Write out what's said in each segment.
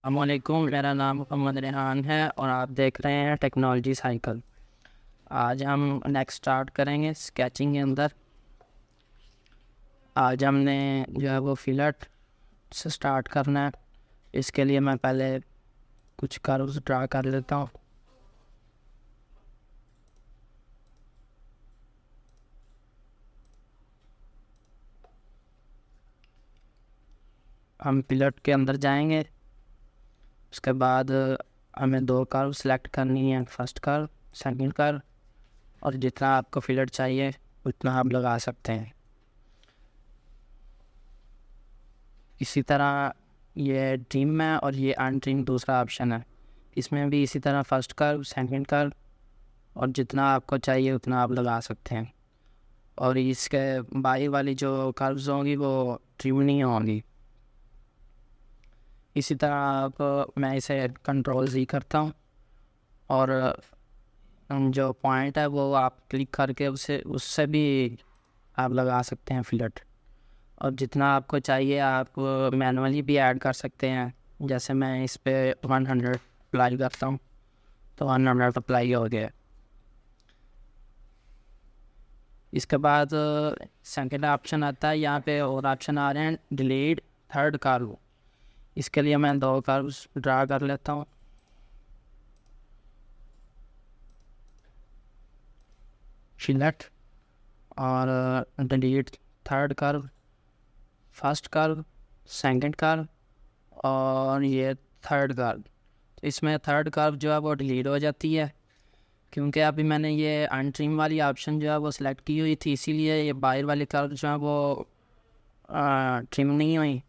अस्सलामुअलैकुम, मेरा नाम मोहम्मद रेहान है और आप देख रहे हैं टेक्नोलॉजी साइकिल। आज हम नेक्स्ट स्टार्ट करेंगे स्केचिंग के अंदर। आज हमने जो है वो फिलट से स्टार्ट करना है। इसके लिए मैं पहले कुछ कर्व्स ड्रा कर लेता हूँ। हम फिलट के अंदर जाएंगे। उसके बाद हमें दो कर्व सेलेक्ट करनी है, फर्स्ट कर्व, सेकंड कर्व, और जितना आपको फिलट चाहिए उतना आप लगा सकते हैं। इसी तरह ये ट्रिम है और ये अनट्रिम दूसरा ऑप्शन है। इसमें भी इसी तरह फर्स्ट कर्व, सेकंड कर्व, और जितना आपको चाहिए उतना आप लगा सकते हैं। और इसके बाई वाली जो कर्व्स होंगी वो ट्रिम नहीं होंगी। इसी तरह आप मैं इसे कंट्रोल Z करता हूँ और जो पॉइंट है वो आप क्लिक करके उससे भी आप लगा सकते हैं फिलट। और जितना आपको चाहिए आप मैनुअली भी ऐड कर सकते हैं। जैसे मैं इस पे 100 अप्लाई करता हूँ तो 100 अप्लाई हो गया। इसके बाद सेकंड ऑप्शन आता है, यहाँ पे और ऑप्शन आ रहे हैं डिलीट थर्ड कर्व। इसके लिए मैं दो कर्व्स ड्रा कर लेता हूँ। फिलट और delete third curve, first curve, second curve और ये थर्ड कर्व। तो इसमें थर्ड कर्व जो है वो डिलीट हो जाती है क्योंकि अभी मैंने ये अनट्रिम वाली ऑप्शन जो है वो सिलेक्ट की हुई थी, इसीलिए ये बाहर वाली कर्व जो है वो ट्रिम नहीं हुई।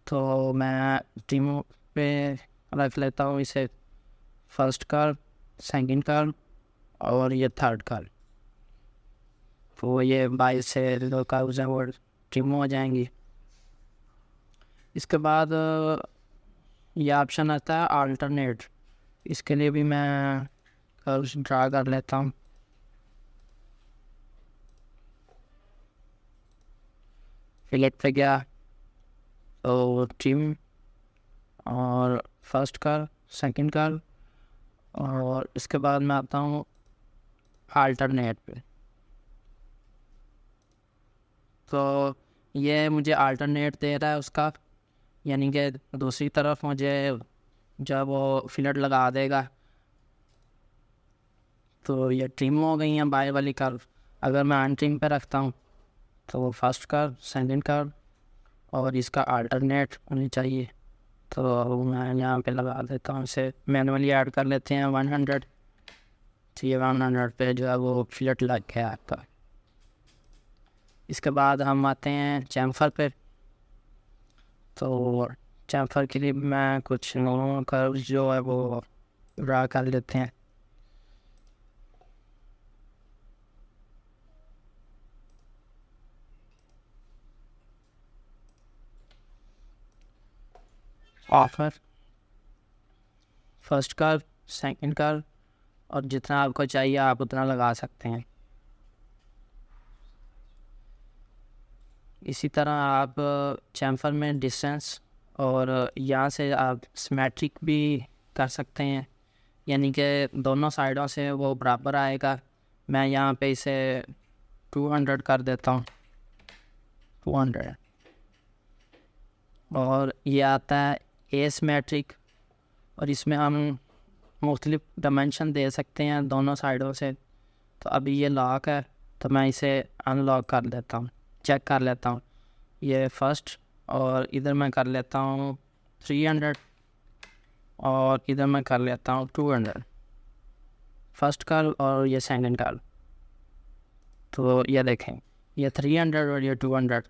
तो मैं ट्रिम पे रख लेता हूँ इसे, फर्स्ट कर्व, सेकंड कर्व और ये थर्ड कर्व। तो ये बाहर से दो कर्व्स हैं वो ट्रिम हो जाएंगी। इसके बाद ये ऑप्शन आता है अल्टरनेट। इसके लिए भी मैं कर्व्स ड्रा कर लेता हूँ। फिलेट पे गया तो ट्रिम और फर्स्ट कर्व, सेकंड कर्व, और इसके बाद मैं आता हूँ अल्टरनेट पे। तो ये मुझे अल्टरनेट दे रहा है उसका, यानी कि दूसरी तरफ मुझे जब वो फिलट लगा देगा। तो ये ट्रिम हो गई हैं बाएं वाली कर्व। अगर मैं अनट्रिम पे रखता हूँ तो वो फर्स्ट कर्व, सेकंड कर्व और इसका अल्टरनेट होनी चाहिए। तो मैं यहाँ पे लगा देता हूँ, इसे मैनुअली ऐड कर लेते हैं 100। तो ये 100 पे जो है वो फिलट लग गया आपका। इसके बाद हम आते हैं चैम्फर पे। तो चैम्फर के लिए मैं कुछ नॉर्मल कर्व्स जो है वो ड्रा कर लेते हैं। Offer, first curve, second curve, और जितना आपको चाहिए आप उतना लगा सकते हैं। इसी तरह आप चैम्फर में डिस्टेंस और यहाँ से आप सिमेट्रिक भी कर सकते हैं, यानी कि दोनों साइडों से वो बराबर आएगा। मैं यहाँ पे इसे 200 कर देता हूँ, 200। और ये आता है एसिमेट्रिक, और इसमें हम मुख्तलिफ डायमेंशन दे सकते हैं दोनों साइडों से। तो अभी ये लॉक है तो मैं इसे अनलॉक कर देता हूँ, चेक कर लेता हूँ। ये फर्स्ट, और इधर मैं कर लेता हूँ 300 और इधर मैं कर लेता हूँ 200, फर्स्ट कर्व और ये सेकंड कर्व। तो ये देखें, ये 300 और ये 200।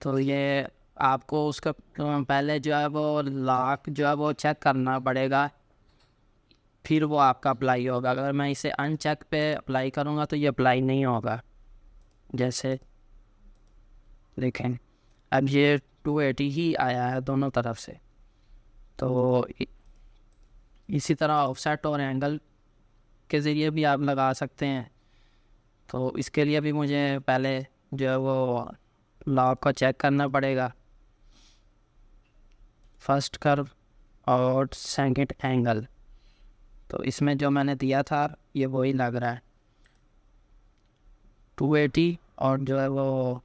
तो ये आपको उसका पहले जो है वो लॉक जो है वो चेक करना पड़ेगा, फिर वो आपका अप्लाई होगा। अगर मैं इसे अनचेक पे अप्लाई करूँगा तो ये अप्लाई नहीं होगा। जैसे देखें अब ये 280 ही आया है दोनों तरफ से। तो इसी तरह ऑफसेट और एंगल के ज़रिए भी आप लगा सकते हैं। तो इसके लिए भी मुझे पहले जो है वो लॉक को चेक करना पड़ेगा। फर्स्ट कर्व, और सेकंड एंगल, तो इसमें जो मैंने दिया था ये वही लग रहा है 280, और जो है वो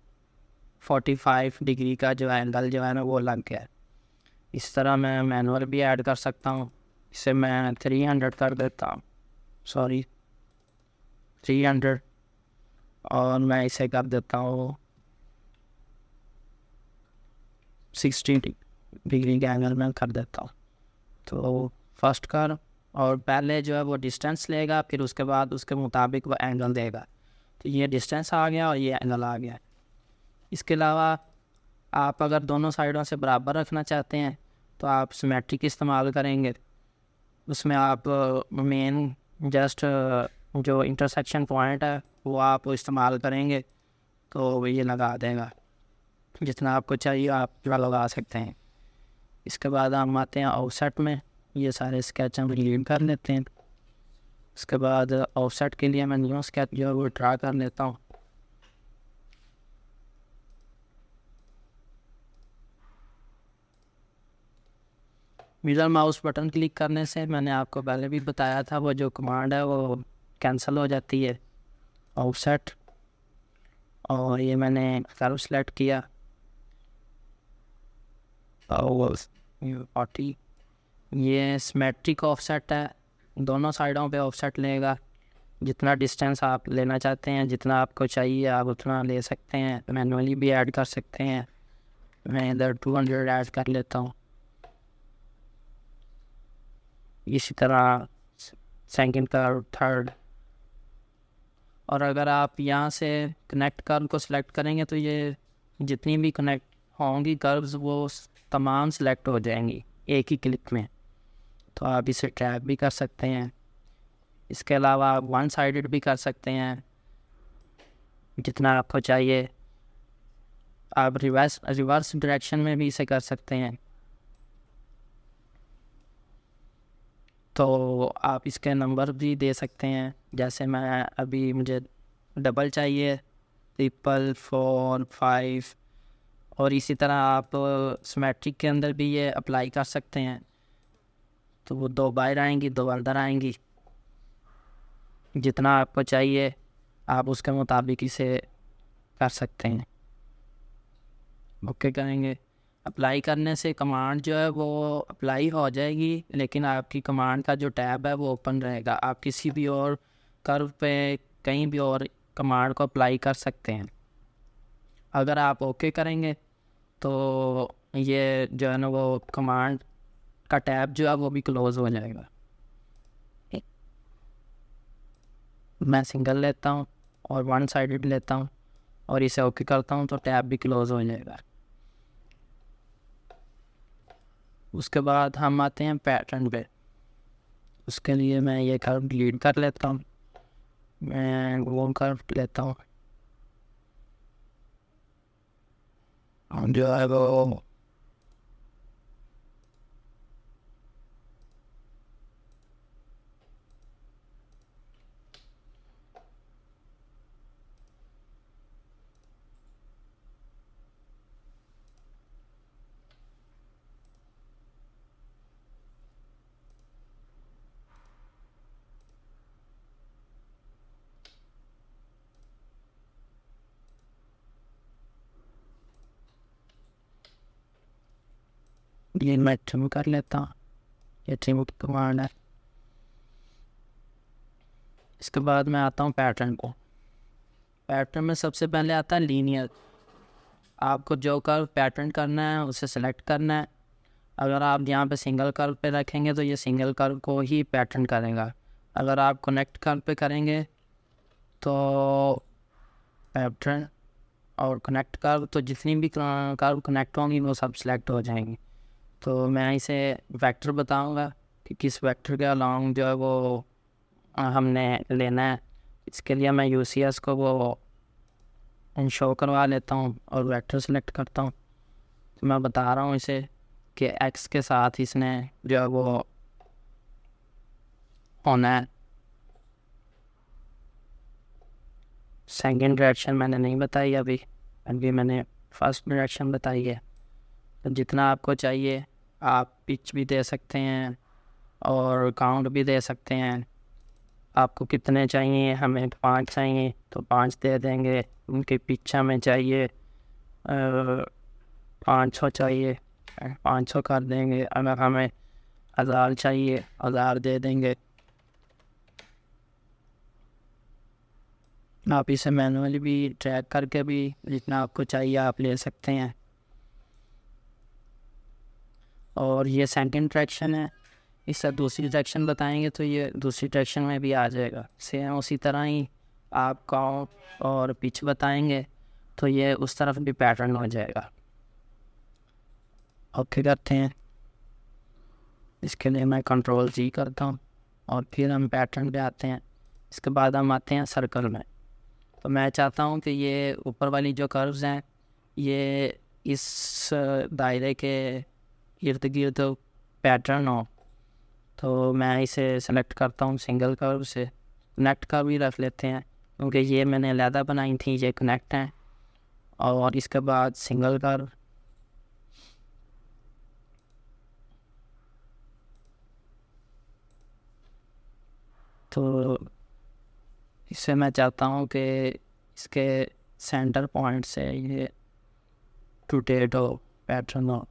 45 डिग्री का जो एंगल जो है ना वो लग गया है। इस तरह मैं मैनुअल भी ऐड कर सकता हूँ। इसे मैं 300 कर देता हूँ, सॉरी 300, और मैं इसे कर देता हूँ 60 डिग्री का एंगल में कर देता हूँ। तो फर्स्ट कर, और पहले जो है वो डिस्टेंस लेगा, फिर उसके बाद उसके मुताबिक वो एंगल देगा। तो ये डिस्टेंस आ गया और ये एंगल आ गया। इसके अलावा आप अगर दोनों साइडों से बराबर रखना चाहते हैं तो आप सिमेट्रिक इस्तेमाल करेंगे। उसमें आप मेन जस्ट जो इंटरसेक्शन पॉइंट है वो आप इस्तेमाल करेंगे तो ये लगा देगा। जितना आपको चाहिए आप जो लगा सकते हैं। इसके बाद हम आते हैं ऑफसेट में। ये सारे स्केच हम डिलीट कर लेते हैं। इसके बाद ऑफसेट के लिए मैं न्यू स्केच जो है वो ड्रा कर लेता हूँ। मिडल माउस बटन क्लिक करने से मैंने आपको पहले भी बताया था वो जो कमांड है वो कैंसिल हो जाती है, ऑफसेट। और ये मैंने कर्व सेलेक्ट किया और 40, ये सिमेट्रिक ऑफसेट है, दोनों साइडों पे ऑफसेट लेगा। जितना डिस्टेंस आप लेना चाहते हैं, जितना आपको चाहिए आप उतना ले सकते हैं, मैनुअली भी ऐड कर सकते हैं। मैं इधर 200 ऐड कर लेता हूँ। इसी तरह सेकंड कर्व, थर्ड। और अगर आप यहाँ से कनेक्ट कर्व को सिलेक्ट करेंगे तो ये जितनी भी कनेक्ट होंगी कर्व्स वो तमाम सिलेक्ट हो जाएंगी एक ही क्लिक में। तो आप इसे ट्रैक भी कर सकते हैं। इसके अलावा आप वन साइडेड भी कर सकते हैं जितना आपको चाहिए। आप रिवर्स डायरेक्शन में भी इसे कर सकते हैं। तो आप इसके नंबर भी दे सकते हैं। जैसे मैं अभी मुझे डबल चाहिए, 3, 4, 5, और इसी तरह आप सिमेट्रिक के अंदर भी ये अप्लाई कर सकते हैं। तो वो 2 बाहर आएंगी, 2 अंदर आएंगी। जितना आपको चाहिए आप उसके मुताबिक इसे कर सकते हैं। ओके करेंगे। अप्लाई करने से कमांड जो है वो अप्लाई हो जाएगी, लेकिन आपकी कमांड का जो टैब है वो ओपन रहेगा। आप किसी भी और कर्व पे कहीं भी और कमांड को अप्लाई कर सकते हैं। अगर आप ओके करेंगे तो ये जो है ना वो कमांड का टैब जो है वो भी क्लोज़ हो जाएगा। मैं सिंगल लेता हूँ और वन साइडेड लेता हूँ और इसे ओके करता हूँ तो टैब भी क्लोज़ हो जाएगा। उसके बाद हम आते हैं पैटर्न पे। उसके लिए मैं ये कर्व डिलीट कर लेता हूँ। मैं वो कर्व लेता हूँ जो है वो ये मैं ट्रिम कर लेता हूँ। ये ट्रिम की कमांड है। इसके बाद मैं आता हूँ पैटर्न को। पैटर्न में सबसे पहले आता है लीनियर। आपको जो कर्व पैटर्न करना है उसे सेलेक्ट करना है। अगर आप यहाँ पे सिंगल कर्व पे रखेंगे तो ये सिंगल कर्व को ही पैटर्न करेगा। अगर आप कनेक्ट कर्व पे करेंगे तो पैटर्न और कनेक्ट कर्व, तो जितनी भी कर्व कनेक्ट होंगी वो सब सिलेक्ट हो जाएंगी। तो मैं इसे वेक्टर बताऊंगा कि किस वेक्टर के अलॉन्ग जो है वो हमने लेना है। इसके लिए मैं यूसीएस को वो शो करवा लेता हूँ और वेक्टर सेलेक्ट करता हूँ। तो मैं बता रहा हूँ इसे कि एक्स के साथ इसने जो है वो होना है। सेकंड डायरेक्शन मैंने नहीं बताई अभी मैंने फर्स्ट डायरेक्शन बताई है। तो जितना आपको चाहिए आप पिच भी दे सकते हैं और काउंट भी दे सकते हैं। आपको कितने चाहिए, हमें 5 चाहिए तो 5 दे देंगे। उनके पिच हमें चाहिए 500 चाहिए, 500 कर देंगे। अगर हमें 1000 चाहिए 1000 दे देंगे। आप इसे मैनुअली भी ट्रैक करके भी जितना आपको चाहिए आप ले सकते हैं। और ये सेकंड ट्रैक्शन है, इससे दूसरी ट्रैक्शन बताएंगे तो ये दूसरी ट्रैक्शन में भी आ जाएगा। सेम उसी तरह ही आप काउंट और पिच बताएंगे तो ये उस तरफ भी पैटर्न हो जाएगा। ओके करते हैं। इसके लिए मैं कंट्रोल जी करता हूँ और फिर हम पैटर्न पे आते हैं। इसके बाद हम आते हैं सर्कल में। तो मैं चाहता हूँ कि ये ऊपर वाली जो कर्व्स हैं ये इस दायरे के इर्द गिर्द पैटर्न हो। तो मैं इसे सेलेक्ट करता हूँ सिंगल कर्व से। कनेक्ट कर्व भी रख लेते हैं क्योंकि ये मैंने अलहदा बनाई थी, ये कनेक्ट हैं। और इसके बाद सिंगल कर्व, तो इससे मैं चाहता हूँ कि इसके सेंटर पॉइंट से ये रोटेट हो, पैटर्न हो।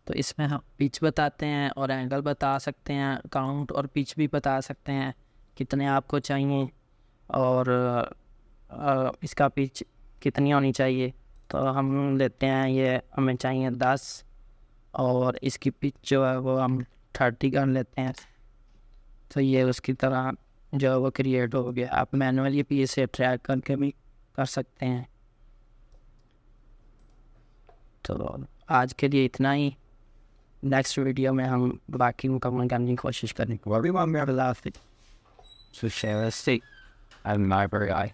तो इसमें हम पिच बताते हैं और एंगल बता सकते हैं, काउंट और पिच भी बता सकते हैं कितने आपको चाहिए और इसका पिच कितनी होनी चाहिए। तो हम लेते हैं ये हमें चाहिए 10 और इसकी पिच जो है वो हम 30 कर लेते हैं। तो ये उसकी तरह जो है वो क्रिएट हो गया। आप मैनुअली भी इसे ट्रैक करके भी कर सकते हैं। तो आज के लिए इतना ही। नेक्स्ट वीडियो में हम बाकी मुकम्मल करने की कोशिश करेंगे। What do you want me to laugh at? So share a stick and library eye.